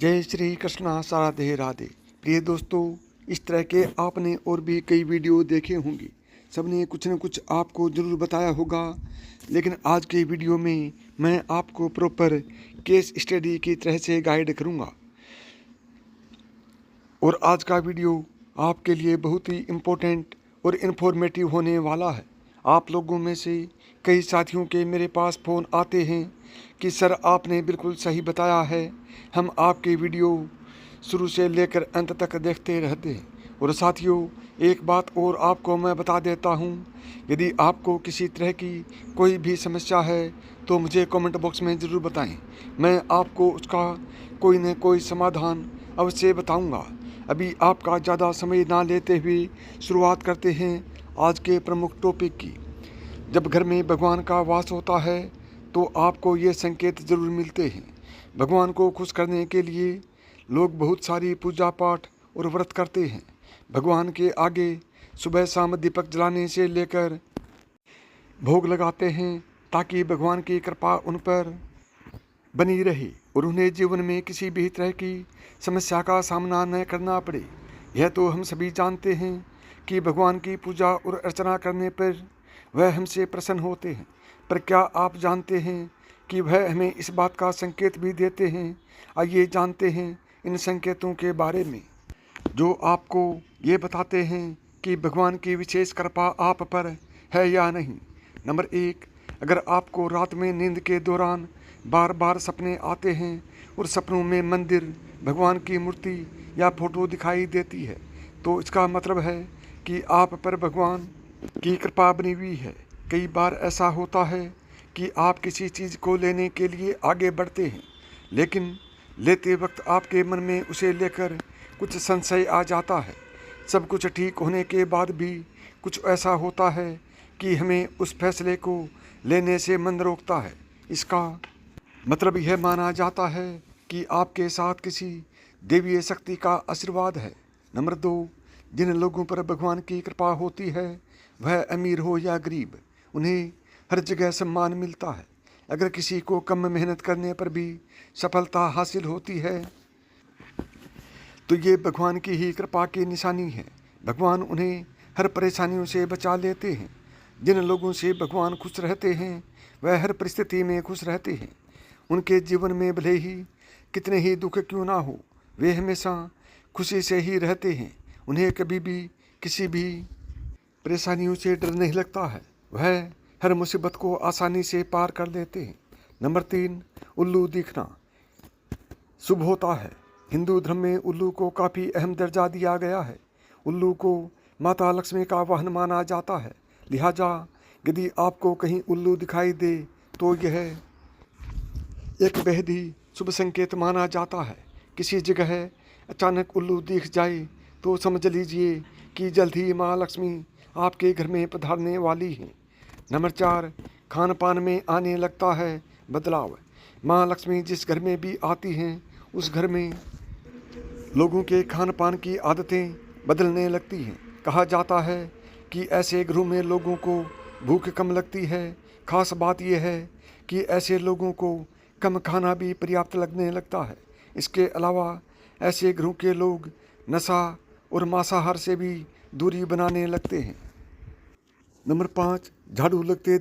जय श्री कृष्णा राधे राधे। प्रिय दोस्तों, इस तरह के आपने और भी कई वीडियो देखे होंगे। सबने कुछ न कुछ आपको ज़रूर बताया होगा, लेकिन आज के वीडियो में मैं आपको प्रॉपर केस स्टडी की तरह से गाइड करूंगा। और आज का वीडियो आपके लिए बहुत ही इम्पोर्टेंट और इन्फॉर्मेटिव होने वाला है। आप लोगों में से कई साथियों के मेरे पास फ़ोन आते हैं कि सर आपने बिल्कुल सही बताया है, हम आपके वीडियो शुरू से लेकर अंत तक देखते रहते हैं। और साथियों, एक बात और आपको मैं बता देता हूँ, यदि आपको किसी तरह की कोई भी समस्या है तो मुझे कमेंट बॉक्स में ज़रूर बताएं। मैं आपको उसका कोई न कोई समाधान अवश्य बताऊंगा। अभी आपका ज़्यादा समय ना लेते हुए शुरुआत करते हैं आज के प्रमुख टॉपिक की। जब घर में भगवान का वास होता है तो आपको ये संकेत जरूर मिलते हैं। भगवान को खुश करने के लिए लोग बहुत सारी पूजा पाठ और व्रत करते हैं। भगवान के आगे सुबह शाम दीपक जलाने से लेकर भोग लगाते हैं ताकि भगवान की कृपा उन पर बनी रहे और उन्हें जीवन में किसी भी तरह की समस्या का सामना न करना पड़े। यह तो हम सभी जानते हैं कि भगवान की पूजा और अर्चना करने पर वह हमसे प्रसन्न होते हैं, पर क्या आप जानते हैं कि वह हमें इस बात का संकेत भी देते हैं? आइए जानते हैं इन संकेतों के बारे में, जो आपको ये बताते हैं कि भगवान की विशेष कृपा आप पर है या नहीं। नंबर 1, अगर आपको रात में नींद के दौरान बार बार सपने आते हैं और सपनों में मंदिर, भगवान की मूर्ति या फोटो दिखाई देती है, तो इसका मतलब है कि आप पर भगवान की कृपा बनी हुई है। कई बार ऐसा होता है कि आप किसी चीज़ को लेने के लिए आगे बढ़ते हैं, लेकिन लेते वक्त आपके मन में उसे लेकर कुछ संशय आ जाता है। सब कुछ ठीक होने के बाद भी कुछ ऐसा होता है कि हमें उस फैसले को लेने से मन रोकता है। इसका मतलब यह माना जाता है कि आपके साथ किसी देवीय शक्ति का आशीर्वाद है। नंबर 2, जिन लोगों पर भगवान की कृपा होती है, वह अमीर हो या गरीब, उन्हें हर जगह सम्मान मिलता है। अगर किसी को कम मेहनत करने पर भी सफलता हासिल होती है तो ये भगवान की ही कृपा की निशानी है। भगवान उन्हें हर परेशानियों से बचा लेते हैं। जिन लोगों से भगवान खुश रहते हैं वह हर परिस्थिति में खुश रहते हैं। उनके जीवन में भले ही कितने ही दुख क्यों ना हो, वे हमेशा खुशी से ही रहते हैं। उन्हें कभी भी किसी भी परेशानियों से डर नहीं लगता है। वह हर मुसीबत को आसानी से पार कर लेते हैं। नंबर 3, उल्लू दिखना शुभ होता है। हिंदू धर्म में उल्लू को काफ़ी अहम दर्जा दिया गया है। उल्लू को माता लक्ष्मी का वाहन माना जाता है। लिहाजा यदि आपको कहीं उल्लू दिखाई दे तो यह एक बेहद ही शुभ संकेत माना जाता है। किसी जगह अचानक उल्लू दिख जाए तो समझ लीजिए कि जल्द ही माँ लक्ष्मी आपके घर में पधारने वाली हैं। नंबर 4, खान पान में आने लगता है बदलाव। माँ लक्ष्मी जिस घर में भी आती हैं उस घर में लोगों के खान पान की आदतें बदलने लगती हैं। कहा जाता है कि ऐसे घरों में लोगों को भूख कम लगती है। खास बात यह है कि ऐसे लोगों को कम खाना भी पर्याप्त लगने लगता है। इसके अलावा ऐसे घरों के लोग नशा और मांसाहार से भी दूरी बनाने लगते हैं। नंबर 5, झाड़ू लगते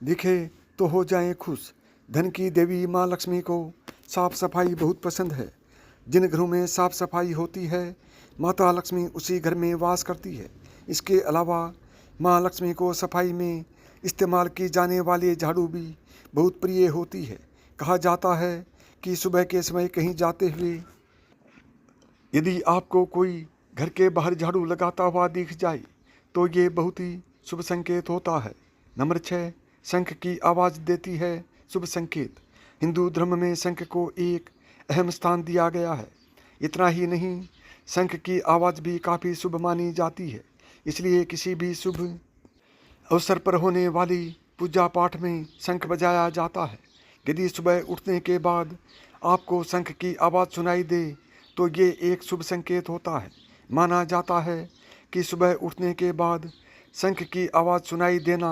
दिखे तो हो जाएं खुश। धन की देवी माँ लक्ष्मी को साफ सफाई बहुत पसंद है। जिन घरों में साफ सफाई होती है, माता लक्ष्मी उसी घर में वास करती है। इसके अलावा माँ लक्ष्मी को सफाई में इस्तेमाल की जाने वाली झाड़ू भी बहुत प्रिय होती है। कहा जाता है कि सुबह के समय कहीं जाते हुए यदि आपको कोई घर के बाहर झाड़ू लगाता हुआ दिख जाए तो ये बहुत ही शुभ संकेत होता है। नंबर 6, शंख की आवाज़ देती है शुभ संकेत। हिंदू धर्म में शंख को एक अहम स्थान दिया गया है। इतना ही नहीं, शंख की आवाज़ भी काफ़ी शुभ मानी जाती है। इसलिए किसी भी शुभ अवसर पर होने वाली पूजा पाठ में शंख बजाया जाता है। यदि सुबह उठने के बाद आपको शंख की आवाज़ सुनाई दे तो ये एक शुभ संकेत होता है। माना जाता है कि सुबह उठने के बाद शंख की आवाज़ सुनाई देना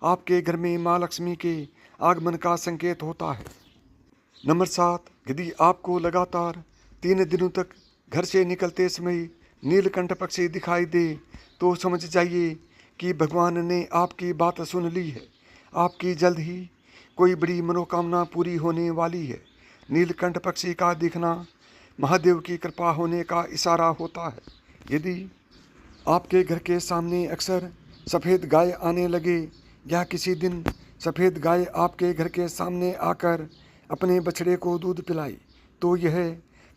आपके घर में माँ लक्ष्मी के आगमन का संकेत होता है। नंबर 7, यदि आपको लगातार 3 दिनों तक घर से निकलते समय नीलकंठ पक्षी दिखाई दे तो समझ जाइए कि भगवान ने आपकी बात सुन ली है। आपकी जल्द ही कोई बड़ी मनोकामना पूरी होने वाली है। नीलकंठ पक्षी का दिखना महादेव की कृपा होने का इशारा होता है। यदि आपके घर के सामने अक्सर सफ़ेद गाय आने लगे या किसी दिन सफ़ेद गाय आपके घर के सामने आकर अपने बछड़े को दूध पिलाई तो यह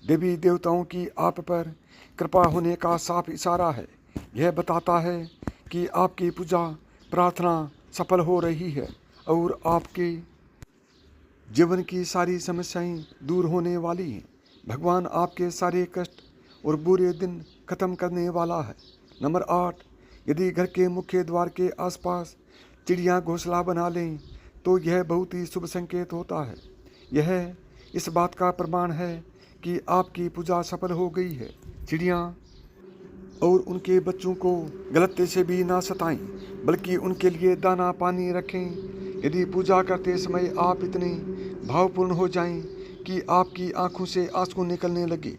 देवी देवताओं की आप पर कृपा होने का साफ इशारा है। यह बताता है कि आपकी पूजा प्रार्थना सफल हो रही है और आपके जीवन की सारी समस्याएं दूर होने वाली हैं। भगवान आपके सारे कष्ट और बुरे दिन खत्म करने वाला है। नंबर 8, यदि घर के मुख्य द्वार के आसपास चिड़ियाँ घोंसला बना लें तो यह बहुत ही शुभ संकेत होता है। यह इस बात का प्रमाण है कि आपकी पूजा सफल हो गई है। चिड़ियाँ और उनके बच्चों को गलती से भी ना सताएं, बल्कि उनके लिए दाना पानी रखें। यदि पूजा करते समय आप इतने भावपूर्ण हो जाएं कि आपकी आंखों से आंसू निकलने लगे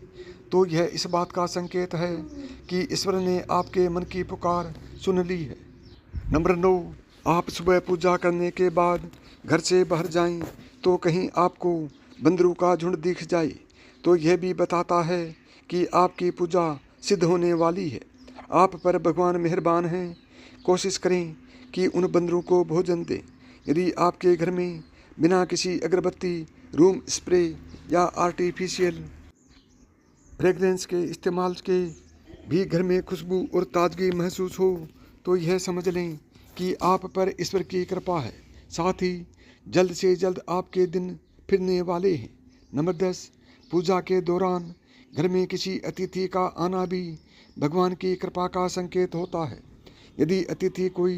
तो यह इस बात का संकेत है कि ईश्वर ने आपके मन की पुकार सुन ली है। नंबर 9, आप सुबह पूजा करने के बाद घर से बाहर जाएं तो कहीं आपको बंदरों का झुंड दिख जाए तो यह भी बताता है कि आपकी पूजा सिद्ध होने वाली है। आप पर भगवान मेहरबान हैं। कोशिश करें कि उन बंदरों को भोजन दें। यदि आपके घर में बिना किसी अगरबत्ती, रूम स्प्रे या आर्टिफिशियल फ्रेगरेंस के इस्तेमाल के भी घर में खुशबू और ताजगी महसूस हो तो यह समझ लें कि आप पर ईश्वर की कृपा है। साथ ही जल्द से जल्द आपके दिन फिरने वाले हैं। नंबर 10, पूजा के दौरान घर में किसी अतिथि का आना भी भगवान की कृपा का संकेत होता है। यदि अतिथि कोई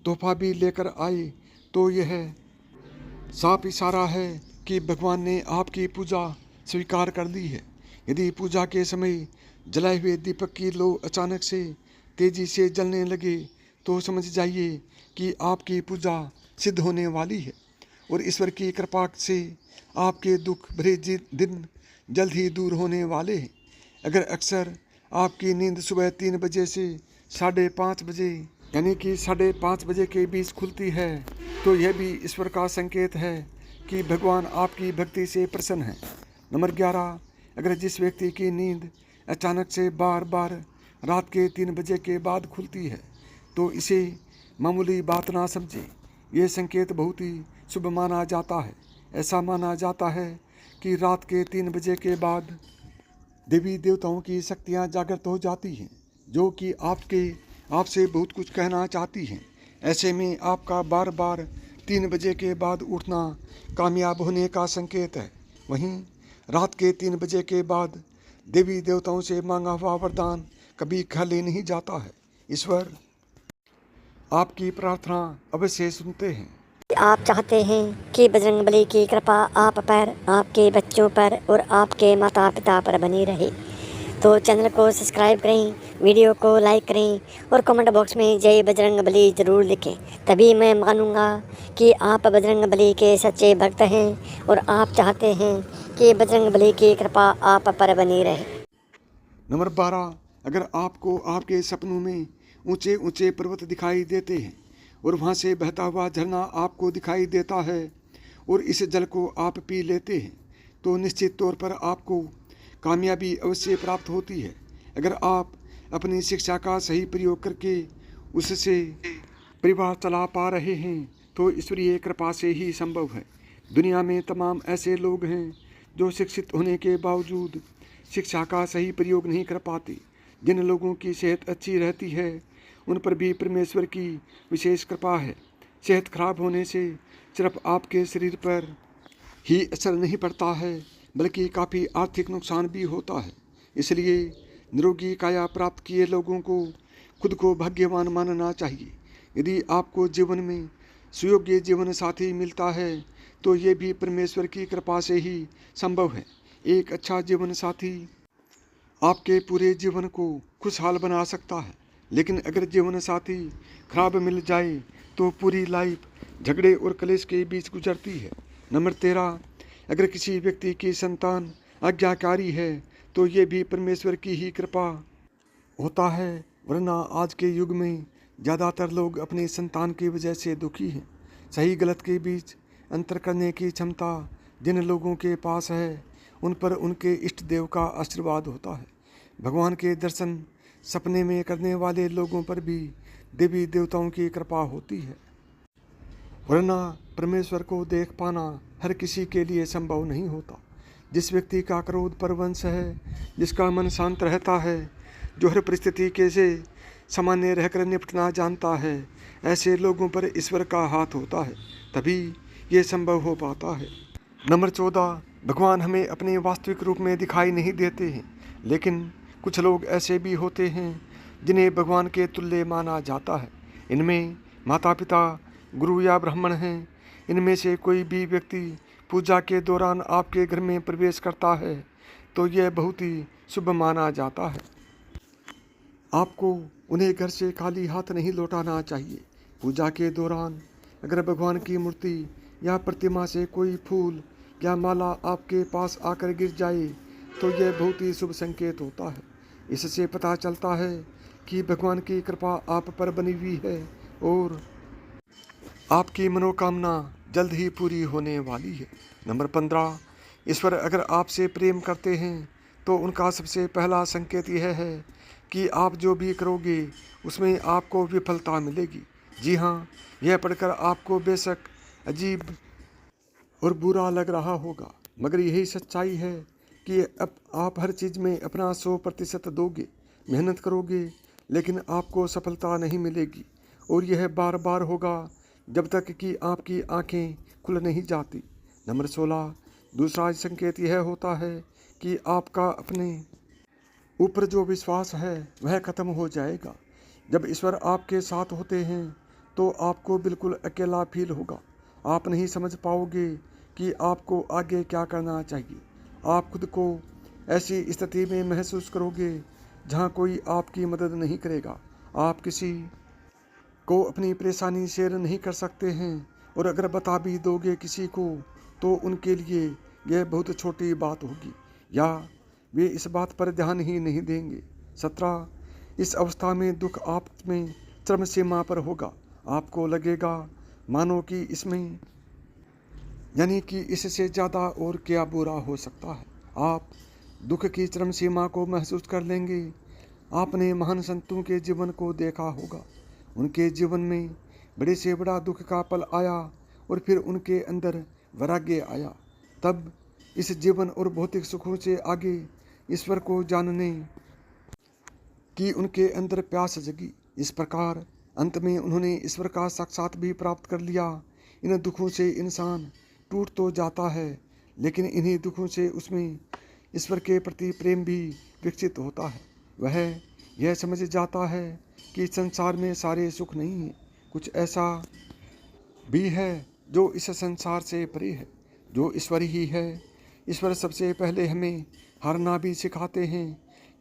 तोहफा भी लेकर आए तो यह साफ इशारा है कि भगवान ने आपकी पूजा स्वीकार कर ली है। यदि पूजा के समय जलाए हुए दीपक की लौ अचानक से तेजी से जलने लगे तो समझ जाइए कि आपकी पूजा सिद्ध होने वाली है और ईश्वर की कृपा से आपके दुख भरे दिन जल्द ही दूर होने वाले हैं। अगर अक्सर आपकी नींद सुबह 3 बजे से 5:30 बजे यानी कि 5:30 बजे के बीच खुलती है तो यह भी ईश्वर का संकेत है कि भगवान आपकी भक्ति से प्रसन्न है। नंबर 11, अगर जिस व्यक्ति की नींद अचानक से बार बार रात के 3 बजे के बाद खुलती है तो इसे मामूली बात ना समझे। ये संकेत बहुत ही शुभ माना जाता है। ऐसा माना जाता है कि रात के 3 बजे के बाद देवी देवताओं की शक्तियाँ जागृत हो जाती हैं जो कि आपसे बहुत कुछ कहना चाहती हैं। ऐसे में आपका बार बार 3 बजे के बाद उठना कामयाब होने का संकेत है। वहीं रात के 3 बजे के बाद देवी देवताओं से मांगा हुआ वरदान कभी खाली नहीं जाता है। ईश्वर आपकी प्रार्थना अवश्य सुनते हैं। आप चाहते हैं कि बजरंगबली की कृपा आप पर, आपके बच्चों पर और आपके माता पिता पर बनी रहे तो चैनल को सब्सक्राइब करें, वीडियो को लाइक करें और कमेंट बॉक्स में जय बजरंगबली ज़रूर लिखें। तभी मैं मानूंगा कि आप बजरंगबली के सच्चे भक्त हैं और आप चाहते हैं कि बजरंगबली की कृपा आप पर बनी रहे। नंबर 12, अगर आपको आपके सपनों में ऊंचे ऊंचे पर्वत दिखाई देते हैं और वहां से बहता हुआ झरना आपको दिखाई देता है और इस जल को आप पी लेते हैं तो निश्चित तौर पर आपको कामयाबी अवश्य प्राप्त होती है। अगर आप अपनी शिक्षा का सही प्रयोग करके उससे परिवार चला पा रहे हैं तो ईश्वरीय कृपा से ही संभव है। दुनिया में तमाम ऐसे लोग हैं जो शिक्षित होने के बावजूद शिक्षा का सही प्रयोग नहीं कर पाते। जिन लोगों की सेहत अच्छी रहती है उन पर भी परमेश्वर की विशेष कृपा है। सेहत खराब होने से सिर्फ आपके शरीर पर ही असर नहीं पड़ता है बल्कि काफ़ी आर्थिक नुकसान भी होता है। इसलिए निरोगी काया प्राप्त किए लोगों को खुद को भाग्यवान मानना चाहिए। यदि आपको जीवन में सुयोग्य जीवन साथी मिलता है तो ये भी परमेश्वर की कृपा से ही संभव है। एक अच्छा जीवन साथी आपके पूरे जीवन को खुशहाल बना सकता है, लेकिन अगर जीवन साथी खराब मिल जाए तो पूरी लाइफ झगड़े और कलेश के बीच गुजरती है। नंबर 13, अगर किसी व्यक्ति की संतान आज्ञाकारी है तो ये भी परमेश्वर की ही कृपा होता है, वरना आज के युग में ज़्यादातर लोग अपनी संतान की वजह से दुखी हैं। सही गलत के बीच अंतर करने की क्षमता जिन लोगों के पास है, उन पर उनके इष्ट देव का आशीर्वाद होता है। भगवान के दर्शन सपने में करने वाले लोगों पर भी देवी देवताओं की कृपा होती है, वरना परमेश्वर को देख पाना हर किसी के लिए संभव नहीं होता। जिस व्यक्ति का क्रोध परवंश है, जिसका मन शांत रहता है, जो हर परिस्थिति के से सामान्य रहकर निपटना जानता है, ऐसे लोगों पर ईश्वर का हाथ होता है, तभी ये संभव हो पाता है। नंबर 14, भगवान हमें अपने वास्तविक रूप में दिखाई नहीं देते हैं, लेकिन कुछ लोग ऐसे भी होते हैं जिन्हें भगवान के तुल्य माना जाता है। इनमें माता पिता, गुरु या ब्राह्मण हैं। इनमें से कोई भी व्यक्ति पूजा के दौरान आपके घर में प्रवेश करता है तो यह बहुत ही शुभ माना जाता है। आपको उन्हें घर से खाली हाथ नहीं लौटाना चाहिए। पूजा के दौरान अगर भगवान की मूर्ति या प्रतिमा से कोई फूल या माला आपके पास आकर गिर जाए तो यह बहुत ही शुभ संकेत होता है। इससे पता चलता है कि भगवान की कृपा आप पर बनी हुई है और आपकी मनोकामना जल्द ही पूरी होने वाली है। नंबर 15, ईश्वर अगर आपसे प्रेम करते हैं तो उनका सबसे पहला संकेत यह है कि आप जो भी करोगे उसमें आपको विफलता मिलेगी। जी हाँ, यह पढ़कर आपको बेशक अजीब और बुरा लग रहा होगा, मगर यही सच्चाई है कि अब आप हर चीज़ में अपना 100% दोगे, मेहनत करोगे, लेकिन आपको सफलता नहीं मिलेगी। और यह बार बार होगा जब तक कि आपकी आंखें खुल नहीं जाती। नंबर 16, दूसरा संकेत यह होता है कि आपका अपने ऊपर जो विश्वास है वह खत्म हो जाएगा। जब ईश्वर आपके साथ होते हैं तो आपको बिल्कुल अकेला फील होगा। आप नहीं समझ पाओगे कि आपको आगे क्या करना चाहिए। आप खुद को ऐसी स्थिति में महसूस करोगे जहाँ कोई आपकी मदद नहीं करेगा। आप किसी को अपनी परेशानी शेयर नहीं कर सकते हैं, और अगर बता भी दोगे किसी को तो उनके लिए यह बहुत छोटी बात होगी या वे इस बात पर ध्यान ही नहीं देंगे। 17, इस अवस्था में दुख आप में चरम सीमा पर होगा। आपको लगेगा मानो कि इसमें यानी कि इससे ज़्यादा और क्या बुरा हो सकता है। आप दुख की चरम सीमा को महसूस कर लेंगे। आपने महान संतों के जीवन को देखा होगा। उनके जीवन में बड़े से बड़ा दुख का पल आया और फिर उनके अंदर वैराग्य आया। तब इस जीवन और भौतिक सुखों से आगे ईश्वर को जानने की उनके अंदर प्यास जगी। इस प्रकार अंत में उन्होंने ईश्वर का साक्षात भी प्राप्त कर लिया। इन दुखों से इंसान टूट तो जाता है, लेकिन इन्हीं दुखों से उसमें ईश्वर के प्रति प्रेम भी विकसित होता है। वह यह समझ जाता है कि संसार में सारे सुख नहीं हैं, कुछ ऐसा भी है जो इस संसार से परे है, जो ईश्वर ही है। ईश्वर सबसे पहले हमें हारना भी सिखाते हैं,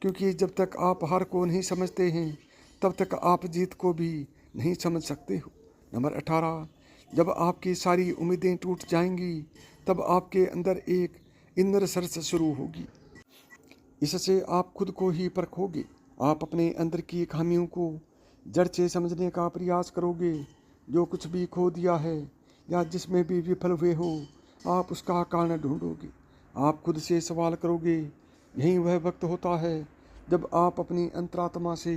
क्योंकि जब तक आप हार को नहीं समझते हैं तब तक आप जीत को भी नहीं समझ सकते हो। नंबर 18, जब आपकी सारी उम्मीदें टूट जाएंगी तब आपके अंदर एक इंद्र सरस शुरू होगी। इससे आप खुद को ही परखोगे। आप अपने अंदर की खामियों को जड़ से समझने का प्रयास करोगे। जो कुछ भी खो दिया है या जिसमें भी विफल हुए हो, आप उसका कारण ढूंढोगे। आप खुद से सवाल करोगे। यही वह वक्त होता है जब आप अपनी अंतरात्मा से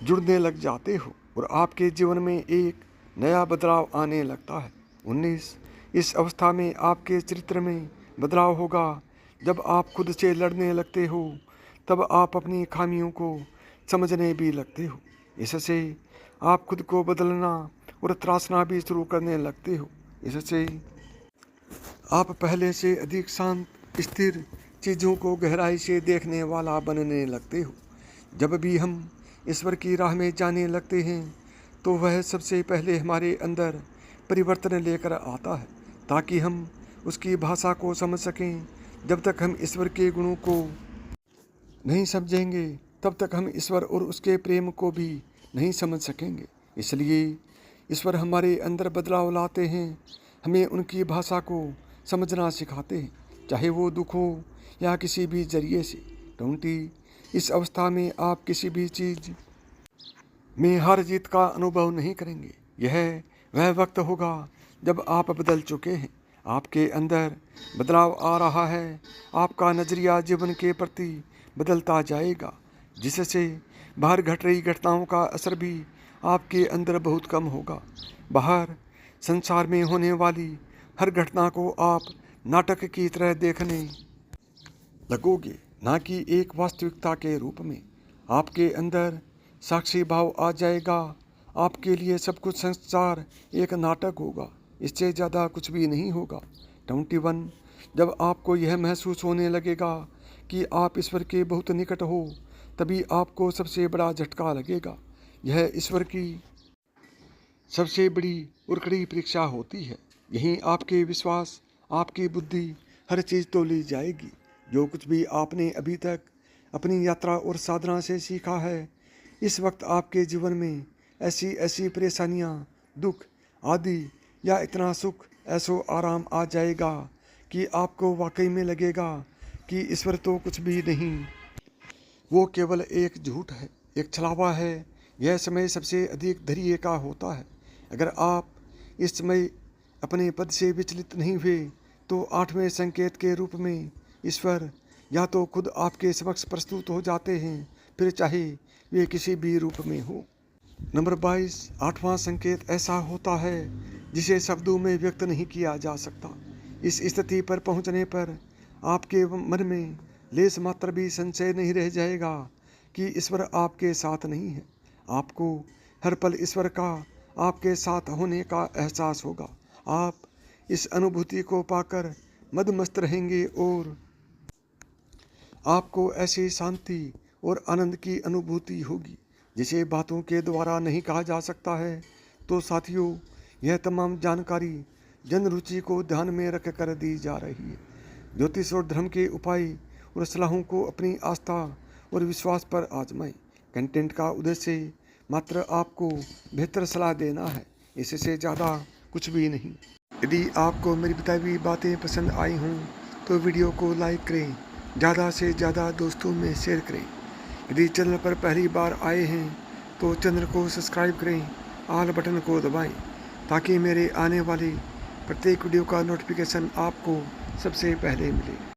जुड़ने लग जाते हो और आपके जीवन में एक नया बदलाव आने लगता है। 19, इस अवस्था में आपके चरित्र में बदलाव होगा। जब आप खुद से लड़ने लगते हो तब आप अपनी खामियों को समझने भी लगते हो। इससे आप खुद को बदलना और तराशना भी शुरू करने लगते हो। इससे आप पहले से अधिक शांत, स्थिर, चीज़ों को गहराई से देखने वाला बनने लगते हो। जब भी हम ईश्वर की राह में जाने लगते हैं तो वह सबसे पहले हमारे अंदर परिवर्तन लेकर आता है, ताकि हम उसकी भाषा को समझ सकें। जब तक हम ईश्वर के गुणों को नहीं समझेंगे तब तक हम ईश्वर और उसके प्रेम को भी नहीं समझ सकेंगे। इसलिए ईश्वर हमारे अंदर बदलाव लाते हैं, हमें उनकी भाषा को समझना सिखाते हैं। चाहे वो दुख हो या किसी भी जरिए से। 20 इस अवस्था में आप किसी भी चीज़ में हार जीत का अनुभव नहीं करेंगे। यह वह वक्त होगा जब आप बदल चुके हैं, आपके अंदर बदलाव आ रहा है, आपका नज़रिया जीवन के प्रति बदलता जाएगा, जिससे बाहर घट रही घटनाओं का असर भी आपके अंदर बहुत कम होगा। बाहर संसार में होने वाली हर घटना को आप नाटक की तरह देखने लगोगे, ना कि एक वास्तविकता के रूप में। आपके अंदर साक्षी भाव आ जाएगा। आपके लिए सब कुछ संसार एक नाटक होगा, इससे ज़्यादा कुछ भी नहीं होगा। 21 जब आपको यह महसूस होने लगेगा कि आप ईश्वर के बहुत निकट हो, तभी आपको सबसे बड़ा झटका लगेगा। यह ईश्वर की सबसे बड़ी और कड़ी परीक्षा होती है। यहीं आपके विश्वास, आपकी बुद्धि, हर चीज़ तोली जाएगी। जो कुछ भी आपने अभी तक अपनी यात्रा और साधना से सीखा है, इस वक्त आपके जीवन में ऐसी ऐसी परेशानियां, दुख आदि या इतना सुख, ऐसो आराम आ जाएगा कि आपको वाकई में लगेगा कि ईश्वर तो कुछ भी नहीं, वो केवल एक झूठ है, एक छलावा है। यह समय सबसे अधिक धैर्य का होता है। अगर आप इस समय अपने पद से विचलित नहीं हुए, तो 8वें संकेत के रूप में ईश्वर या तो खुद आपके समक्ष प्रस्तुत हो जाते हैं, फिर चाहे वे किसी भी रूप में हो। नंबर 22 8वां संकेत ऐसा होता है जिसे शब्दों में व्यक्त नहीं किया जा सकता। इस स्थिति पर पहुंचने पर आपके मन में लेस मात्र भी संशय नहीं रह जाएगा कि ईश्वर आपके साथ नहीं है। आपको हर पल ईश्वर का आपके साथ होने का एहसास होगा। आप इस अनुभूति को पाकर मदमस्त रहेंगे और आपको ऐसी शांति और आनंद की अनुभूति होगी जिसे बातों के द्वारा नहीं कहा जा सकता है। तो साथियों, यह तमाम जानकारी जन रुचि को ध्यान में रख कर दी जा रही है। ज्योतिष और धर्म के उपाय और सलाहों को अपनी आस्था और विश्वास पर आजमाएं। कंटेंट का उद्देश्य मात्र आपको बेहतर सलाह देना है, इससे ज़्यादा कुछ भी नहीं। यदि आपको मेरी बताई हुई बातें पसंद आई हों तो वीडियो को लाइक करें, ज़्यादा से ज़्यादा दोस्तों में शेयर करें। यदि चैनल पर पहली बार आए हैं तो चैनल को सब्सक्राइब करें, ऑल बटन को दबाएं, ताकि मेरे आने वाली प्रत्येक वीडियो का नोटिफिकेशन आपको सबसे पहले मिले।